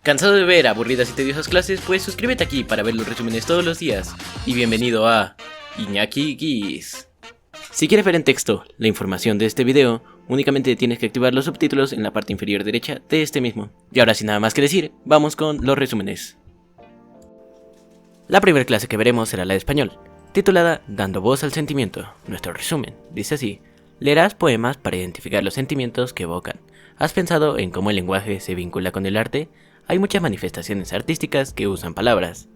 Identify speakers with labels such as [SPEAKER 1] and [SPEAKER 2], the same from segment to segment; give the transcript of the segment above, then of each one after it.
[SPEAKER 1] ¿Cansado de ver aburridas y tediosas clases? Pues suscríbete aquí para ver los resúmenes todos los días. Y bienvenido a Iñaki Guis. Si quieres ver en texto la información de este video, únicamente tienes que activar los subtítulos en la parte inferior derecha de este mismo. Y ahora sin nada más que decir, vamos con los resúmenes. La primera clase que veremos será la de español, titulada Dando voz al sentimiento. Nuestro resumen dice así: leerás poemas para identificar los sentimientos que evocan. ¿Has pensado en cómo el lenguaje se vincula con el arte? Hay muchas manifestaciones artísticas que usan palabras.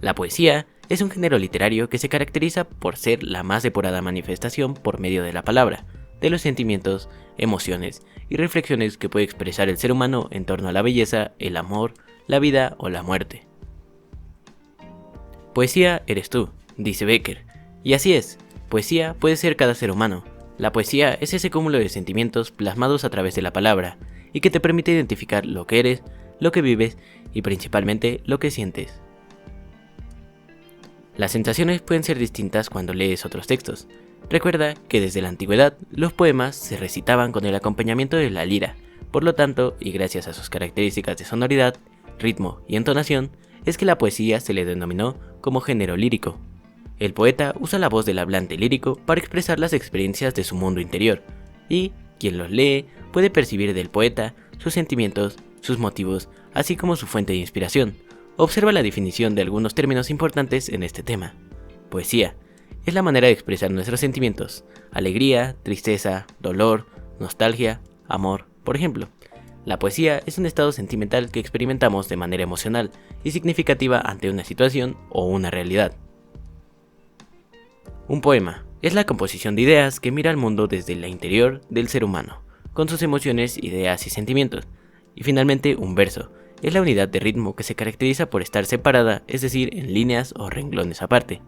[SPEAKER 1] La poesía es un género literario que se caracteriza por ser la más depurada manifestación por medio de la palabra, de los sentimientos, emociones y reflexiones que puede expresar el ser humano en torno a la belleza, el amor, la vida o la muerte. Poesía eres tú, dice Becker, y así es, poesía puede ser cada ser humano. La poesía es ese cúmulo de sentimientos plasmados a través de la palabra, y que te permite identificar lo que eres, lo que vives y principalmente lo que sientes. Las sensaciones pueden ser distintas cuando lees otros textos. Recuerda que desde la antigüedad los poemas se recitaban con el acompañamiento de la lira, por lo tanto, y gracias a sus características de sonoridad, ritmo y entonación, es que la poesía se le denominó como género lírico. El poeta usa la voz del hablante lírico para expresar las experiencias de su mundo interior, y quien los lee puede percibir del poeta sus sentimientos, sus motivos, así como su fuente de inspiración. Observa la definición de algunos términos importantes en este tema. Poesía es la manera de expresar nuestros sentimientos: alegría, tristeza, dolor, nostalgia, amor, por ejemplo. La poesía es un estado sentimental que experimentamos de manera emocional y significativa ante una situación o una realidad. Un poema es la composición de ideas que mira al mundo desde el interior del ser humano, con sus emociones, ideas y sentimientos. Y finalmente, un verso es la unidad de ritmo que se caracteriza por estar separada, es decir, en líneas o renglones aparte.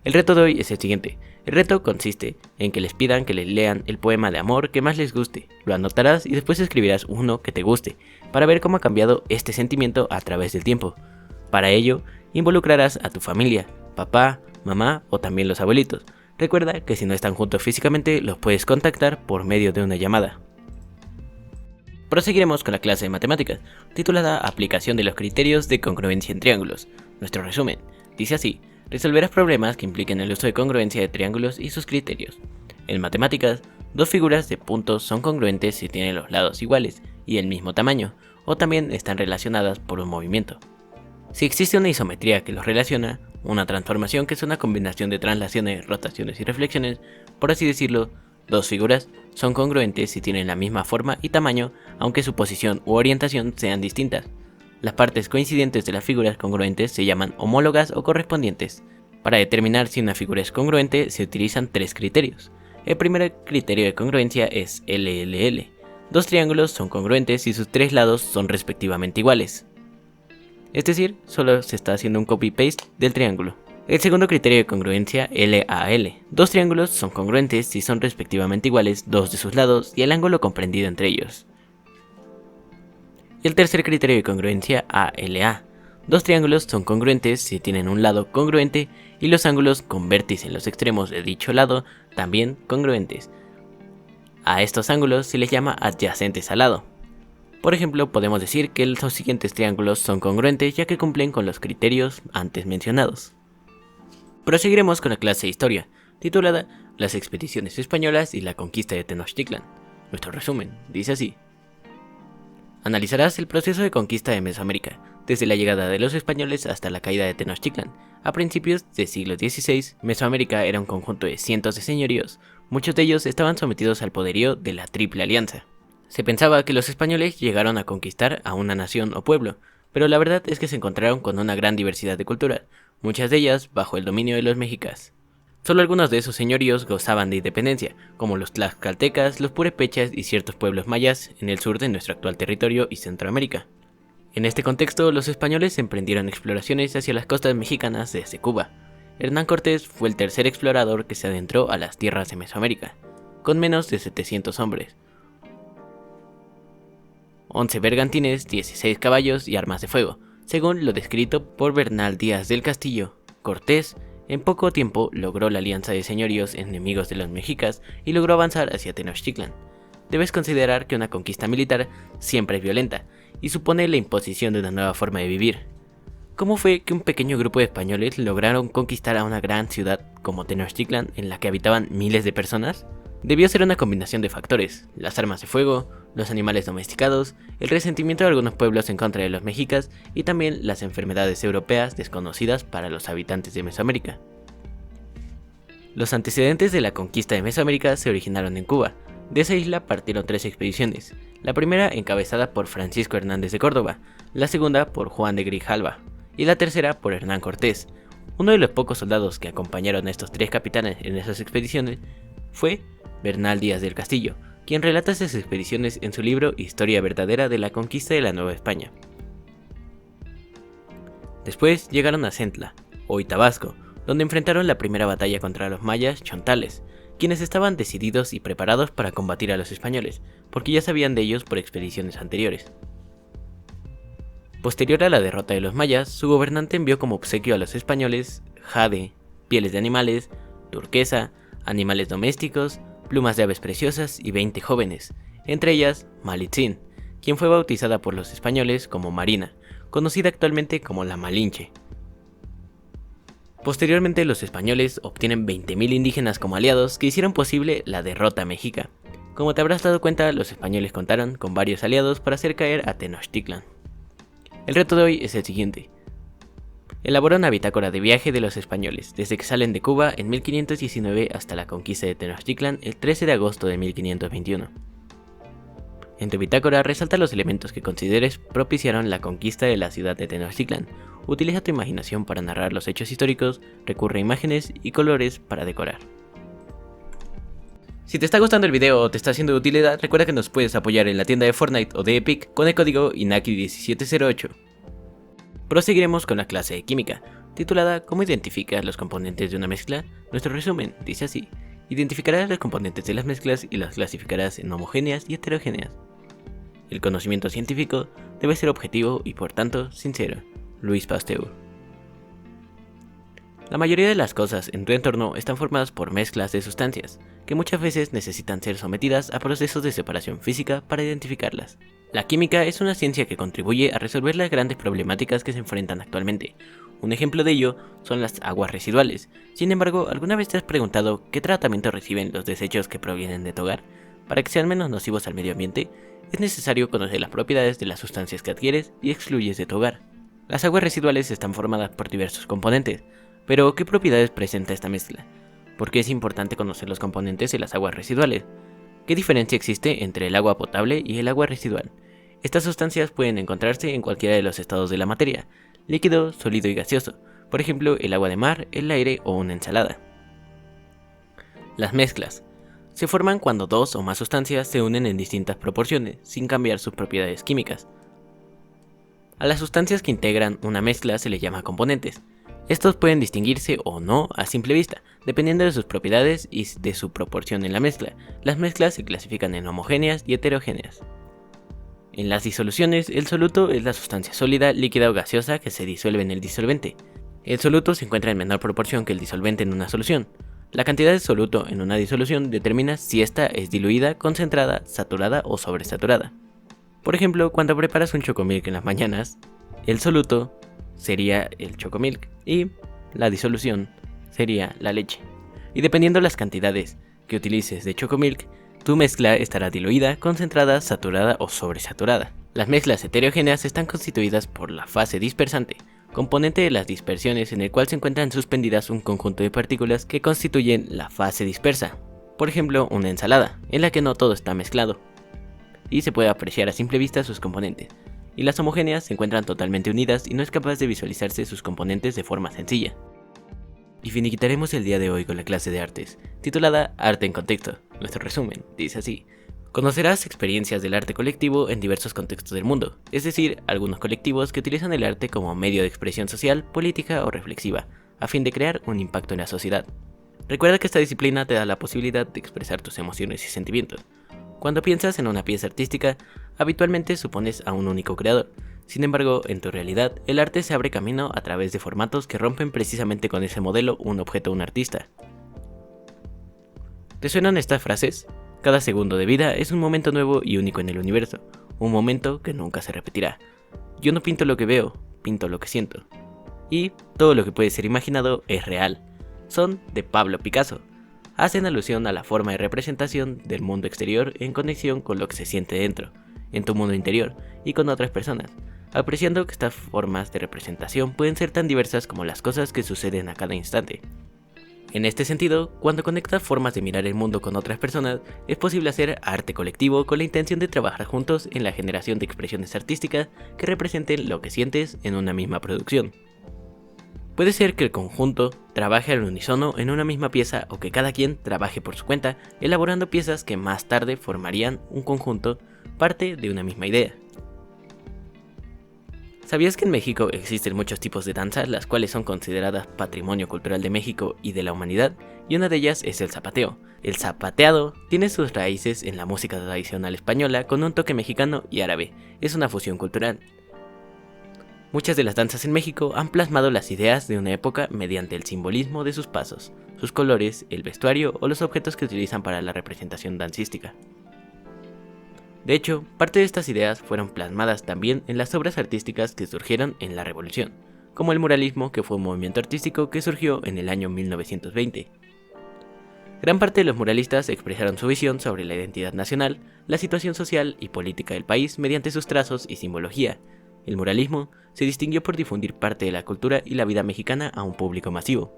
[SPEAKER 1] El reto de hoy es el siguiente. El reto consiste en que les pidan que les lean el poema de amor que más les guste. Lo anotarás y después escribirás uno que te guste, para ver cómo ha cambiado este sentimiento a través del tiempo. Para ello, involucrarás a tu familia, papá, mamá o también los abuelitos. Recuerda que si no están juntos físicamente, los puedes contactar por medio de una llamada. Proseguiremos con la clase de matemáticas, titulada Aplicación de los criterios de congruencia en triángulos. Nuestro resumen dice así: resolverás problemas que impliquen el uso de congruencia de triángulos y sus criterios. En matemáticas, dos figuras de puntos son congruentes si tienen los lados iguales y el mismo tamaño, o también están relacionadas por un movimiento. Si existe una isometría que los relaciona, una transformación que es una combinación de translaciones, rotaciones y reflexiones, por así decirlo, dos figuras son congruentes si tienen la misma forma y tamaño, aunque su posición u orientación sean distintas. Las partes coincidentes de las figuras congruentes se llaman homólogas o correspondientes. Para determinar si una figura es congruente se utilizan tres criterios. El primer criterio de congruencia es LLL. Dos triángulos son congruentes si sus tres lados son respectivamente iguales. Es decir, solo se está haciendo un copy-paste del triángulo. El segundo criterio de congruencia, LAL. Dos triángulos son congruentes si son respectivamente iguales dos de sus lados y el ángulo comprendido entre ellos. Y el tercer criterio de congruencia, ALA. Dos triángulos son congruentes si tienen un lado congruente y los ángulos con vértice en los extremos de dicho lado también congruentes. A estos ángulos se les llama adyacentes al lado. Por ejemplo, podemos decir que los siguientes triángulos son congruentes ya que cumplen con los criterios antes mencionados. Proseguiremos con la clase de historia, titulada Las expediciones españolas y la conquista de Tenochtitlan. Nuestro resumen dice así: analizarás el proceso de conquista de Mesoamérica, desde la llegada de los españoles hasta la caída de Tenochtitlan. A principios del siglo XVI, Mesoamérica era un conjunto de cientos de señoríos, muchos de ellos estaban sometidos al poderío de la Triple Alianza. Se pensaba que los españoles llegaron a conquistar a una nación o pueblo, pero la verdad es que se encontraron con una gran diversidad de culturas, muchas de ellas bajo el dominio de los mexicas. Solo algunos de esos señoríos gozaban de independencia, como los tlaxcaltecas, los purépechas y ciertos pueblos mayas en el sur de nuestro actual territorio y Centroamérica. En este contexto, los españoles emprendieron exploraciones hacia las costas mexicanas desde Cuba. Hernán Cortés fue el tercer explorador que se adentró a las tierras de Mesoamérica, con menos de 700 hombres, 11 bergantines, 16 caballos y armas de fuego, según lo descrito por Bernal Díaz del Castillo. Cortés En poco tiempo logró la alianza de señoríos enemigos de los mexicas y logró avanzar hacia Tenochtitlan. debes considerar que una conquista militar siempre es violenta y supone la imposición de una nueva forma de vivir. ¿Cómo fue que un pequeño grupo de españoles lograron conquistar a una gran ciudad como Tenochtitlan en la que habitaban miles de personas? Debió ser una combinación de factores: las armas de fuego, los animales domesticados, el resentimiento de algunos pueblos en contra de los mexicas y también las enfermedades europeas desconocidas para los habitantes de Mesoamérica. Los antecedentes de la conquista de Mesoamérica se originaron en Cuba. De esa isla partieron 3 expediciones, la primera encabezada por Francisco Hernández de Córdoba, la segunda por Juan de Grijalva y la tercera por Hernán Cortés. Uno de los pocos soldados que acompañaron a estos 3 capitanes en esas expediciones fue Bernal Díaz del Castillo, quien relata esas expediciones en su libro Historia verdadera de la conquista de la Nueva España. Después llegaron a Centla, hoy Tabasco, donde enfrentaron la primera batalla contra los mayas chontales, quienes estaban decididos y preparados para combatir a los españoles, porque ya sabían de ellos por expediciones anteriores. Posterior a la derrota de los mayas, su gobernante envió como obsequio a los españoles jade, pieles de animales, turquesa, animales domésticos, plumas de aves preciosas y 20 jóvenes, entre ellas Malitzin, quien fue bautizada por los españoles como Marina, conocida actualmente como la Malinche. Posteriormente los españoles obtienen 20.000 indígenas como aliados que hicieron posible la derrota mexica. Como te habrás dado cuenta, los españoles contaron con varios aliados para hacer caer a Tenochtitlan. El reto de hoy es el siguiente: elabora una bitácora de viaje de los españoles, desde que salen de Cuba en 1519 hasta la conquista de Tenochtitlan el 13 de agosto de 1521. En tu bitácora resalta los elementos que consideres propiciaron la conquista de la ciudad de Tenochtitlan. Utiliza tu imaginación para narrar los hechos históricos, recurre a imágenes y colores para decorar. Si te está gustando el video o te está siendo de utilidad, recuerda que nos puedes apoyar en la tienda de Fortnite o de Epic con el código INAKI1708. Proseguiremos con la clase de química, titulada ¿Cómo identificar los componentes de una mezcla? Nuestro resumen dice así: identificarás los componentes de las mezclas y las clasificarás en homogéneas y heterogéneas. El conocimiento científico debe ser objetivo y por tanto sincero. Louis Pasteur. La mayoría de las cosas en tu entorno están formadas por mezclas de sustancias, que muchas veces necesitan ser sometidas a procesos de separación física para identificarlas. La química es una ciencia que contribuye a resolver las grandes problemáticas que se enfrentan actualmente. Un ejemplo de ello son las aguas residuales. Sin embargo, ¿alguna vez te has preguntado qué tratamiento reciben los desechos que provienen de tu hogar? Para que sean menos nocivos al medio ambiente, es necesario conocer las propiedades de las sustancias que adquieres y excluyes de tu hogar. Las aguas residuales están formadas por diversos componentes, pero ¿qué propiedades presenta esta mezcla? ¿Por qué es importante conocer los componentes de las aguas residuales? ¿Qué diferencia existe entre el agua potable y el agua residual? Estas sustancias pueden encontrarse en cualquiera de los estados de la materia: líquido, sólido y gaseoso, por ejemplo el agua de mar, el aire o una ensalada. Las mezclas se forman cuando 2 o más sustancias se unen en distintas proporciones, sin cambiar sus propiedades químicas. A las sustancias que integran una mezcla se les llama componentes. Estos pueden distinguirse o no a simple vista, dependiendo de sus propiedades y de su proporción en la mezcla. Las mezclas se clasifican en homogéneas y heterogéneas. En las disoluciones, el soluto es la sustancia sólida, líquida o gaseosa que se disuelve en el disolvente. El soluto se encuentra en menor proporción que el disolvente en una solución. La cantidad de soluto en una disolución determina si esta es diluida, concentrada, saturada o sobresaturada. Por ejemplo, cuando preparas un chocomilk en las mañanas, el soluto sería el chocomilk y la disolución sería la leche. Y dependiendo las cantidades que utilices de chocomilk, tu mezcla estará diluida, concentrada, saturada o sobresaturada. Las mezclas heterogéneas están constituidas por la fase dispersante, componente de las dispersiones en el cual se encuentran suspendidas un conjunto de partículas que constituyen la fase dispersa. Por ejemplo, una ensalada, en la que no todo está mezclado y se puede apreciar a simple vista sus componentes, y las homogéneas se encuentran totalmente unidas y no es capaz de visualizarse sus componentes de forma sencilla. Y finiquitaremos el día de hoy con la clase de artes, titulada Arte en Contexto. Nuestro resumen dice así: conocerás experiencias del arte colectivo en diversos contextos del mundo, es decir, algunos colectivos que utilizan el arte como medio de expresión social, política o reflexiva, a fin de crear un impacto en la sociedad. Recuerda que esta disciplina te da la posibilidad de expresar tus emociones y sentimientos. Cuando piensas en una pieza artística, habitualmente supones a un único creador. Sin embargo, en tu realidad, el arte se abre camino a través de formatos que rompen precisamente con ese modelo un objeto o un artista. ¿Te suenan estas frases? Cada segundo de vida es un momento nuevo y único en el universo, un momento que nunca se repetirá. Yo no pinto lo que veo, pinto lo que siento. Y todo lo que puede ser imaginado es real. Son de Pablo Picasso. Hacen alusión a la forma de representación del mundo exterior en conexión con lo que se siente dentro, en tu mundo interior y con otras personas, apreciando que estas formas de representación pueden ser tan diversas como las cosas que suceden a cada instante. En este sentido, cuando conectas formas de mirar el mundo con otras personas, es posible hacer arte colectivo con la intención de trabajar juntos en la generación de expresiones artísticas que representen lo que sientes en una misma producción. Puede ser que el conjunto trabaje al unísono en una misma pieza o que cada quien trabaje por su cuenta, elaborando piezas que más tarde formarían un conjunto, parte de una misma idea. ¿Sabías que en México existen muchos tipos de danzas, las cuales son consideradas patrimonio cultural de México y de la humanidad? Y una de ellas es el zapateo. El zapateado tiene sus raíces en la música tradicional española con un toque mexicano y árabe. Es una fusión cultural. Muchas de las danzas en México han plasmado las ideas de una época mediante el simbolismo de sus pasos, sus colores, el vestuario o los objetos que utilizan para la representación dancística. De hecho, parte de estas ideas fueron plasmadas también en las obras artísticas que surgieron en la Revolución, como el muralismo, que fue un movimiento artístico que surgió en el año 1920. Gran parte de los muralistas expresaron su visión sobre la identidad nacional, la situación social y política del país mediante sus trazos y simbología. El muralismo se distinguió por difundir parte de la cultura y la vida mexicana a un público masivo.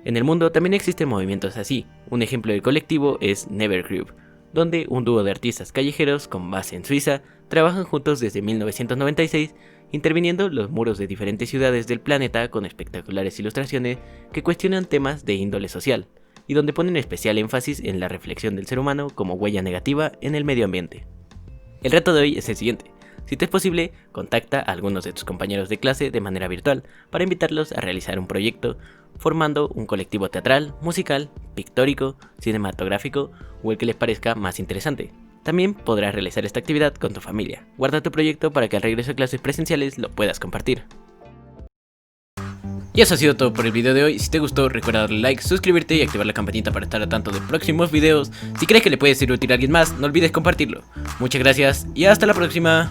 [SPEAKER 1] En el mundo también existen movimientos así. Un ejemplo del colectivo es Never Group, donde un dúo de artistas callejeros con base en Suiza trabajan juntos desde 1996, interviniendo los muros de diferentes ciudades del planeta con espectaculares ilustraciones que cuestionan temas de índole social, y donde ponen especial énfasis en la reflexión del ser humano como huella negativa en el medio ambiente. El reto de hoy es el siguiente. Si te es posible, contacta a algunos de tus compañeros de clase de manera virtual para invitarlos a realizar un proyecto formando un colectivo teatral, musical, pictórico, cinematográfico o el que les parezca más interesante. También podrás realizar esta actividad con tu familia. Guarda tu proyecto para que al regreso a clases presenciales lo puedas compartir. Y eso ha sido todo por el video de hoy. Si te gustó, recuerda darle like, suscribirte y activar la campanita para estar al tanto de próximos videos. Si crees que le puede ser útil a alguien más, no olvides compartirlo. Muchas gracias y hasta la próxima.